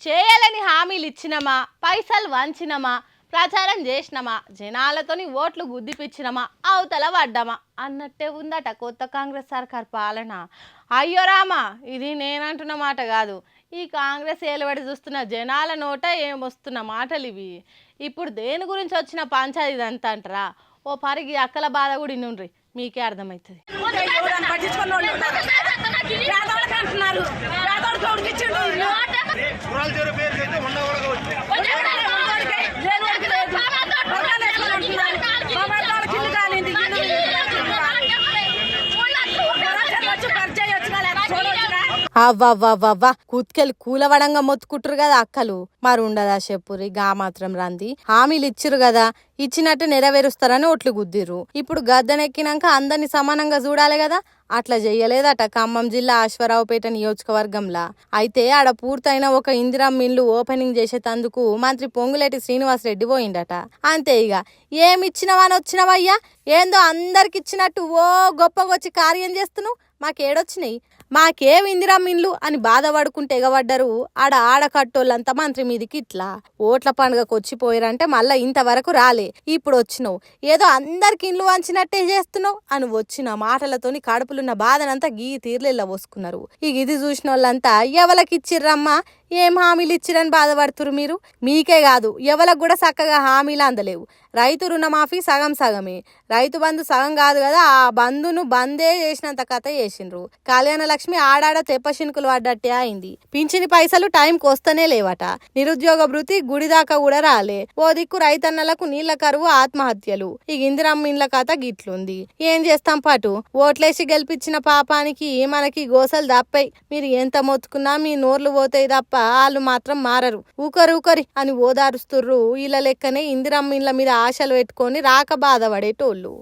చేయాలని హామీలు ఇచ్చినమా, పైసలు వంచినమా, ప్రచారం చేసినమా, జనాలతోని ఓట్లు గుద్దిపిచ్చినమా, అవతల పడ్డమా అన్నట్టే ఉందట కొత్త కాంగ్రెస్ సర్కార్ పాలన. అయ్యో రామా, ఇది నేనంటున్న మాట కాదు, ఈ కాంగ్రెస్ ఏలుబడి చూస్తున్న జనాల నోట ఏమొస్తున్న మాటలు ఇవి. ఇప్పుడు దేని గురించి వచ్చిన పంచాయతీ ఇదంతా అంటారా? ఓ పరిగి అక్కల బాధ కూడా నుండ్రి, మీకే అర్థమవుతుంది. అవ్వవ్వవ్వవ్వ కుత్కెళ్ళి కూలవడంగా మొత్తుకుంటారు కదా అక్కలు. మరి ఉండదా చెప్పురి, గా మాత్రం రంది. హామీలు ఇచ్చిరు కదా, ఇచ్చినట్టు నెరవేరుస్తారని ఓట్లు గుద్దిర్రు. ఇప్పుడు గద్దెనెక్కినాక అందరినీ సమానంగా చూడాలి కదా, అట్లా చెయ్యలేదట ఖమ్మం జిల్లా అశ్వరావుపేట నియోజకవర్గంలా. అయితే ఆడ పూర్తయిన ఒక ఇందిరమ్మ ఇల్లు ఓపెనింగ్ చేసేటందుకు మంత్రి పొంగులేటి శ్రీనివాసరెడ్డి పోయిండట. అంతే ఇక ఏమిచ్చినవని వచ్చినవయ్యా, ఏందో అందరికిచ్చినట్టు ఓ గొప్పగొచ్చి కార్యం చేస్తున్నావు, మాకేడొచ్చినాయి, మాకేం ఇందిరమ్మ ఇండ్లు అని బాధపడుకుంటే ఎగబడ్డరు ఆడకట్టోళ్ళంతా మంత్రి మీదికి. ఇట్లా ఓట్ల పండుగకు వచ్చిపోయారంటే మళ్ళా ఇంతవరకు రాలే, ఇప్పుడు వచ్చినావు ఏదో అందరికి ఇండ్లు వంచినట్టే చేస్తున్నావు అని వచ్చిన మాటలతోని కడుపులున్న బాధనంతా గీ తీర్లెల్లా పోసుకున్నారు. ఇక ఇది చూసిన వాళ్ళంతా ఎవరికి ఇచ్చిర్రమ్మా, ఏం హామీలు ఇచ్చిరని బాధపడుతురు మీరు. మీకే కాదు ఎవరికి కూడా చక్కగా హామీలు అందలేవు. రైతు రుణమాఫీ సగం సగమే, రైతు బంధు సగం కాదు కదా, ఆ బంధును బందే చేసినంత కథ చేసిండ్రు. కళ్యాణ లక్ష్మి ఆడాడ తెప్పశినుకులు పడ్డట్టే అయింది. పింఛని పైసలు టైంకి వస్తనే లేవట. నిరుద్యోగ భృతి గుడిదాకా కూడా రాలే. ఓ దిక్కు రైతన్నలకు నీళ్ల కరువు, ఆత్మహత్యలు. ఇక ఇందిరమ్మ ఇండ్ల కథ గిట్లుంది. ఏం చేస్తాం పాటు, ఓట్లేసి గెలిపించిన పాపానికి మనకి గోసలు తప్పాయి. మీరు ఎంత మొత్తుకున్నా మీ నోర్లు పోతాయి తప్ప వాళ్ళు మాత్రం మారరు. ఊకరి అని ఓదారుస్తుర్రు. వీళ్ళ లెక్కనే ఇందిరమ్మ ఇండ్ల మీద ఆశలు పెట్టుకొని రాక బాధపడేటోళ్ళు.